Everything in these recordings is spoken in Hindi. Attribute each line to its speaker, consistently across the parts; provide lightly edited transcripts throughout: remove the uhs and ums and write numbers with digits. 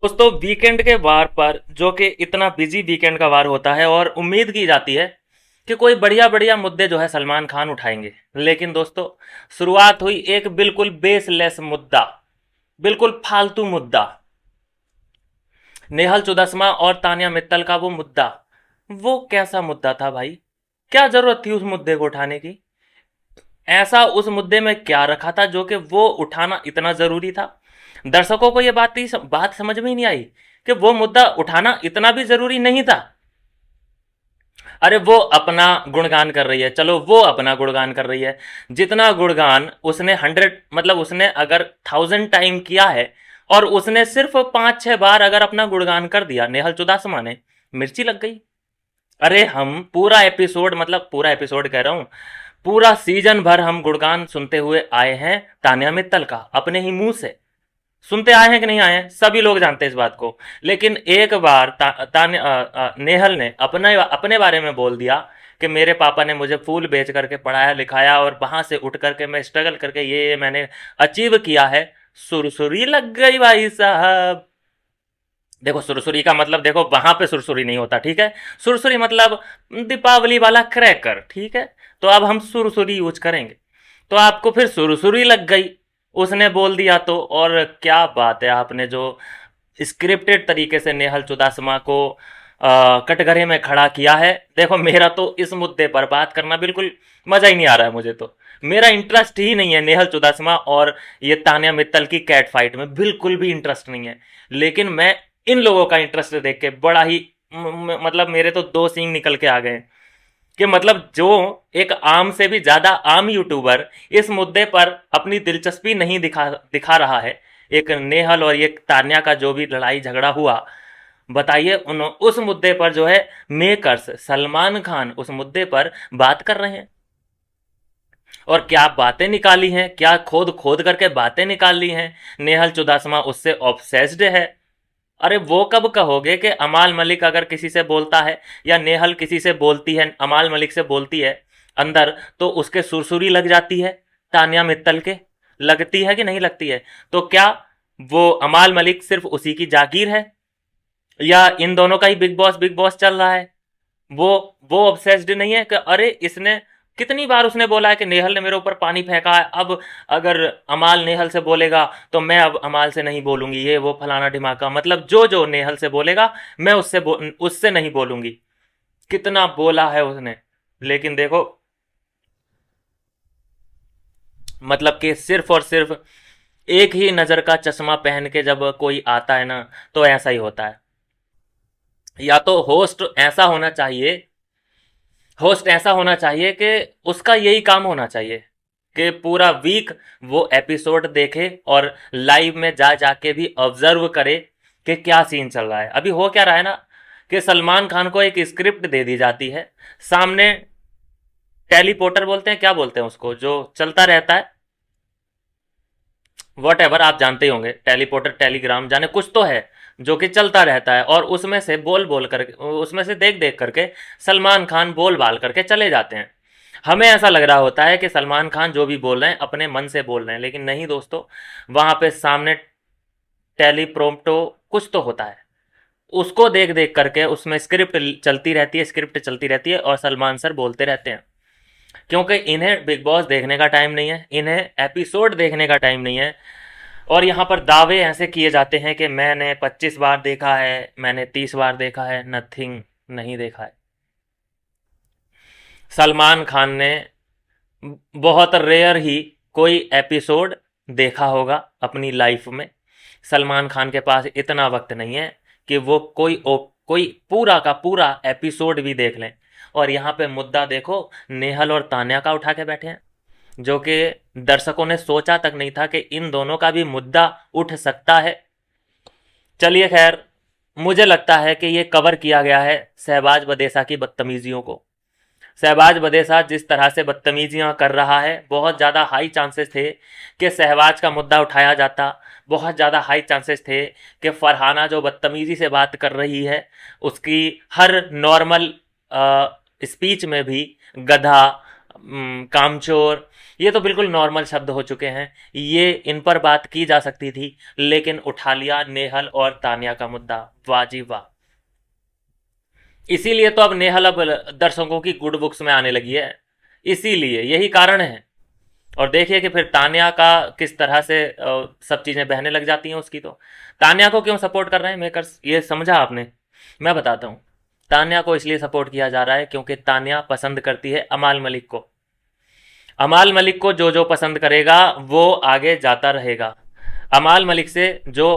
Speaker 1: दोस्तों वीकेंड के वार पर जो कि इतना बिजी वीकेंड का वार होता है और उम्मीद की जाती है कि कोई बढ़िया बढ़िया मुद्दे जो है सलमान खान उठाएंगे। लेकिन दोस्तों शुरुआत हुई एक बिल्कुल बेसलेस मुद्दा, बिल्कुल फालतू मुद्दा, नेहल चुदासमा और तान्या मित्तल का वो मुद्दा। वो कैसा मुद्दा था भाई? क्या जरूरत थी उस मुद्दे को उठाने की? ऐसा उस मुद्दे में क्या रखा था जो कि वो उठाना इतना जरूरी था? दर्शकों को ये बात समझ में ही नहीं आई कि वो मुद्दा उठाना इतना भी जरूरी नहीं था। अरे वो अपना गुणगान कर रही है, चलो वो अपना गुणगान कर रही है। जितना गुणगान उसने 100 मतलब उसने अगर 1000 टाइम किया है और उसने सिर्फ 5-6 बार अगर अपना गुणगान कर दिया नेहल चुदासमा ने, मिर्ची लग गई। अरे हम पूरा एपिसोड, मतलब पूरा एपिसोड कह रहा हूं, पूरा सीजन भर हम गुणगान सुनते हुए आए हैं तान्या मित्तल का, अपने ही मुंह से सुनते आए हैं कि नहीं आए हैं, सभी लोग जानते हैं इस बात को। लेकिन एक बार नेहल ने अपने अपने बारे में बोल दिया कि मेरे पापा ने मुझे फूल बेच करके पढ़ाया लिखाया और वहां से उठ करके मैं स्ट्रगल करके ये मैंने अचीव किया है। सुरसुरी लग गई भाई साहब। देखो सुरसुरी का मतलब, देखो वहां पे सुरसुरी नहीं होता, ठीक है? सुरसुरी मतलब दीपावली वाला क्रैकर, ठीक है? तो अब हम सुरसुरी यूज करेंगे। तो आपको फिर सुरसुरी लग गई, उसने बोल दिया तो। और क्या बात है, आपने जो स्क्रिप्टेड तरीके से नेहल चुदासमा को कटघरे में खड़ा किया है। देखो मेरा तो इस मुद्दे पर बात करना बिल्कुल मजा ही नहीं आ रहा है। मुझे तो मेरा इंटरेस्ट ही नहीं है नेहल चुदासमा और ये तान्या मित्तल की कैट फाइट में, बिल्कुल भी इंटरेस्ट नहीं है। लेकिन मैं इन लोगों का इंटरेस्ट देख के बड़ा ही मतलब मेरे तो दो सींग निकल के आ गए कि मतलब जो एक आम से भी ज्यादा आम यूट्यूबर इस मुद्दे पर अपनी दिलचस्पी नहीं दिखा दिखा रहा है। एक नेहल और एक तान्या का जो भी लड़ाई झगड़ा हुआ, बताइए उन उस मुद्दे पर जो है मेकर्स सलमान खान उस मुद्दे पर बात कर रहे हैं। और क्या बातें निकाली हैं, क्या खोद खोद करके बातें निकाल ली हैं। नेहल चुदासमा उससे ऑब्सेस्ड है। अरे वो कब कहोगे कि अमाल मलिक अगर किसी से बोलता है या नेहल किसी से बोलती है, अमाल मलिक से बोलती है अंदर, तो उसके सुरसुरी लग जाती है? तान्या मित्तल के लगती है कि नहीं लगती है? तो क्या वो अमाल मलिक सिर्फ उसी की जागीर है या इन दोनों का ही बिग बॉस चल रहा है? वो वो ऑब्सेस्ड नहीं है कि अरे इसने कितनी बार उसने बोला है कि नेहल ने मेरे ऊपर पानी फेंका है, अब अगर अमाल नेहल से बोलेगा तो मैं अब अमाल से नहीं बोलूंगी, ये वो फलाना ढिमाका, मतलब जो जो नेहल से बोलेगा मैं उससे नहीं बोलूंगी। कितना बोला है उसने। लेकिन देखो मतलब कि सिर्फ और सिर्फ एक ही नजर का चश्मा पहन के जब कोई आता है ना, तो ऐसा ही होता है। या तो होस्ट ऐसा होना चाहिए कि उसका यही काम होना चाहिए कि पूरा वीक वो एपिसोड देखे और लाइव में जा जाके भी ऑब्जर्व करे कि क्या सीन चल रहा है। अभी हो क्या रहा है ना कि सलमान खान को एक स्क्रिप्ट दे दी जाती है, सामने टेलीपोर्टर बोलते हैं, क्या बोलते हैं उसको, जो चलता रहता है, वट एवर, आप जानते ही होंगे, टेलीपोर्टर टेलीग्राम जाने कुछ तो है जो कि चलता रहता है और उसमें से बोल करके, उसमें से देख देख करके सलमान खान बोल बाल करके चले जाते हैं। हमें ऐसा लग रहा होता है कि सलमान खान जो भी बोल रहे हैं अपने मन से बोल रहे हैं, लेकिन नहीं दोस्तों, वहां पे सामने टेलीप्रोम्प्टो कुछ तो होता है, उसको देख देख करके उसमें स्क्रिप्ट चलती रहती है और सलमान सर बोलते रहते हैं। क्योंकि इन्हें बिग बॉस देखने का टाइम नहीं है, इन्हें एपिसोड देखने का टाइम नहीं है। और यहाँ पर दावे ऐसे किए जाते हैं कि मैंने 25 बार देखा है, मैंने 30 बार देखा है, नथिंग, नहीं देखा है। सलमान खान ने बहुत रेयर ही कोई एपिसोड देखा होगा अपनी लाइफ में। सलमान खान के पास इतना वक्त नहीं है कि वो कोई पूरा का पूरा एपिसोड भी देख लें। और यहाँ पे मुद्दा देखो नेहल और तान्या का उठा के बैठे हैं, जो कि दर्शकों ने सोचा तक नहीं था कि इन दोनों का भी मुद्दा उठ सकता है। चलिए खैर, मुझे लगता है कि ये कवर किया गया है शहबाज बदेसा की बदतमीजियों को। शहबाज बदेसा जिस तरह से बदतमीजियां कर रहा है, बहुत ज़्यादा हाई चांसेस थे कि शहबाज का मुद्दा उठाया जाता। बहुत ज़्यादा हाई चांसेस थे कि फरहाना जो बदतमीजी से बात कर रही है, उसकी हर नॉर्मल स्पीच में भी गधा, कामचोर, ये तो बिल्कुल नॉर्मल शब्द हो चुके हैं। ये इन पर बात की जा सकती थी, लेकिन उठा लिया नेहल और तान्या का मुद्दा। वाह जी वाह। इसीलिए तो अब नेहल अब दर्शकों की गुड बुक्स में आने लगी है, इसीलिए यही कारण है। और देखिए कि फिर तान्या का किस तरह से सब चीजें बहने लग जाती हैं उसकी। तो तान्या को क्यों सपोर्ट कर रहे हैं मेकर्स, ये समझा आपने? मैं बताता हूँ। तान्या को इसलिए सपोर्ट किया जा रहा है क्योंकि तान्या पसंद करती है अमाल मलिक को। अमाल मलिक को जो जो पसंद करेगा वो आगे जाता रहेगा। अमाल मलिक से जो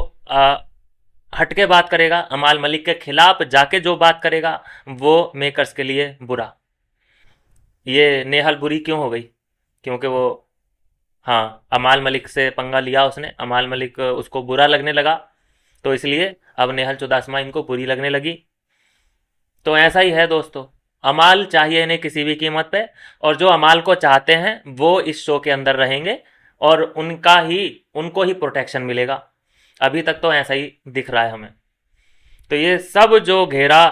Speaker 1: हटके बात करेगा, अमाल मलिक के खिलाफ जाके जो बात करेगा, वो मेकर्स के लिए बुरा। ये नेहल बुरी क्यों हो गई? क्योंकि वो, हाँ, अमाल मलिक से पंगा लिया उसने, अमाल मलिक उसको बुरा लगने लगा, तो इसलिए अब नेहल चुदासमा इनको बुरी लगने लगी। तो ऐसा ही है दोस्तों, अमाल चाहिए इन्हें किसी भी कीमत पे, और जो अमाल को चाहते हैं वो इस शो के अंदर रहेंगे और उनको ही प्रोटेक्शन मिलेगा। अभी तक तो ऐसा ही दिख रहा है हमें। तो ये सब जो घेरा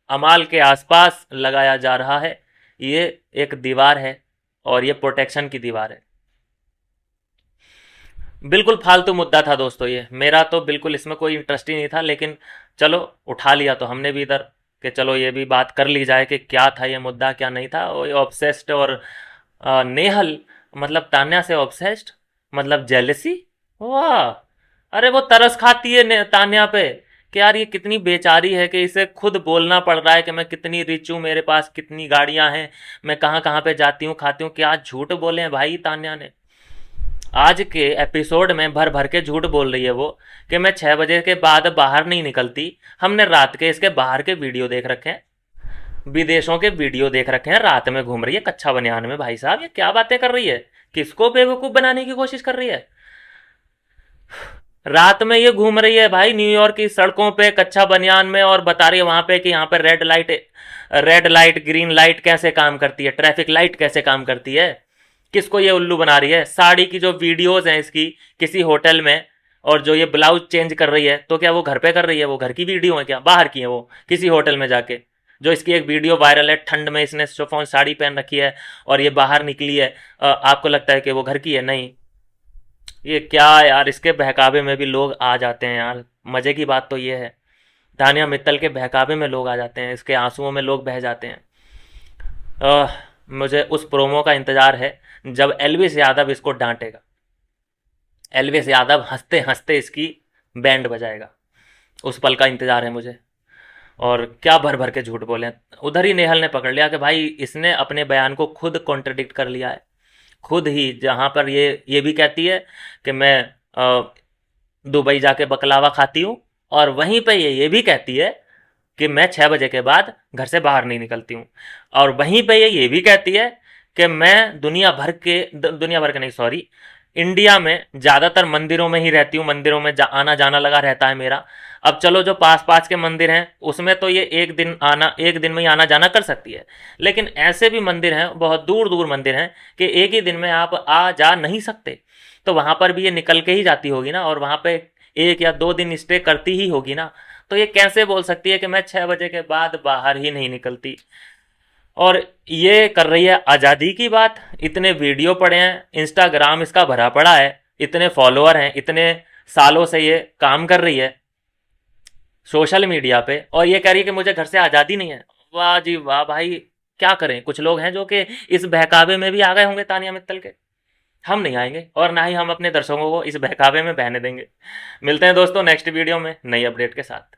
Speaker 1: अमाल के आसपास लगाया जा रहा है, ये एक दीवार है, और ये प्रोटेक्शन की दीवार है। बिल्कुल फालतू मुद्दा था दोस्तों ये, मेरा तो बिल्कुल इसमें कोई इंटरेस्ट ही नहीं था, लेकिन चलो उठा लिया तो हमने भी इधर, कि चलो ये भी बात कर ली जाए कि क्या था ये मुद्दा, क्या नहीं था। वो ऑब्सेस्ड, और नेहल मतलब तान्या से ऑब्सेस्ड, मतलब जेलसी। वाह। अरे वो तरस खाती है तान्या पे कि यार ये कितनी बेचारी है, कि इसे खुद बोलना पड़ रहा है कि मैं कितनी रिच हूँ, मेरे पास कितनी गाड़ियां हैं, मैं कहाँ कहाँ पे जाती हूँ खाती हूँ। क्या झूठ बोले हैं भाई तान्या ने। आज के एपिसोड में भर भर के झूठ बोल रही है वो, कि मैं 6 बजे के बाद बाहर नहीं निकलती। हमने रात के इसके बाहर के वीडियो देख रखे हैं, विदेशों के वीडियो देख रखे हैं, रात में घूम रही है कच्चा बनियान में। भाई साहब ये क्या बातें कर रही है, किसको बेवकूफ़ बनाने की कोशिश कर रही है? रात में ये घूम रही है भाई न्यूयॉर्क की सड़कों पे कच्चा बनियान में, और बता रही है वहां पे कि यहाँ पे रेड लाइट ग्रीन लाइट कैसे काम करती है, ट्रैफिक लाइट कैसे काम करती है। किसको ये उल्लू बना रही है? साड़ी की जो वीडियोज हैं इसकी किसी होटल में, और जो ये ब्लाउज चेंज कर रही है, तो क्या वो घर पे कर रही है? वो घर की वीडियो है क्या? बाहर की है वो, किसी होटल में जाके। जो इसकी एक वीडियो वायरल है, ठंड में इसने शिफॉन साड़ी पहन रखी है और ये बाहर निकली है, आपको लगता है कि वो घर की है? नहीं। ये क्या यार, इसके बहकावे में भी लोग आ जाते हैं यार। मजे की बात तो ये है, तानिया मित्तल के बहकावे में लोग आ जाते हैं, इसके आंसुओं में लोग बह जाते हैं। मुझे उस प्रोमो का इंतजार है जब एलविस यादव इसको डांटेगा। एलविस यादव हंसते हंसते इसकी बैंड बजाएगा, उस पल का इंतजार है मुझे। और क्या भर भर के झूठ बोले। उधर ही नेहल ने पकड़ लिया कि भाई इसने अपने बयान को खुद कॉन्ट्रडिक्ट कर लिया है, खुद ही। जहाँ पर ये भी कहती है कि मैं दुबई जाके बकलावा खाती हूँ, और वहीं पे ये भी कहती है कि मैं 6 बजे के बाद घर से बाहर नहीं निकलती हूँ। और वहीं पे ये भी कहती है कि मैं दुनिया भर के नहीं, सॉरी, इंडिया में ज़्यादातर मंदिरों में ही रहती हूँ, मंदिरों में आना जाना लगा रहता है मेरा। अब चलो जो पास पास के मंदिर हैं उसमें तो ये एक दिन में ही आना जाना कर सकती है, लेकिन ऐसे भी मंदिर हैं, बहुत दूर दूर मंदिर हैं, कि एक ही दिन में आप आ जा नहीं सकते। तो वहाँ पर भी ये निकल के ही जाती होगी ना, और वहाँ पे 1 या 2 दिन स्टे करती ही होगी ना। तो ये कैसे बोल सकती है कि मैं 6 बजे के बाद बाहर ही नहीं निकलती? और ये कर रही है आज़ादी की बात। इतने वीडियो पड़े हैं, इंस्टाग्राम इसका भरा पड़ा है, इतने फॉलोअर हैं, इतने सालों से ये काम कर रही है सोशल मीडिया पे, और ये कह रही है कि मुझे घर से आज़ादी नहीं है। वाह जी वाह भाई। क्या करें, कुछ लोग हैं जो कि इस बहकावे में भी आ गए होंगे तानिया मित्तल के। हम नहीं आएंगे, और ना ही हम अपने दर्शकों को इस बहकावे में बहने देंगे। मिलते हैं दोस्तों नेक्स्ट वीडियो में नई अपडेट के साथ।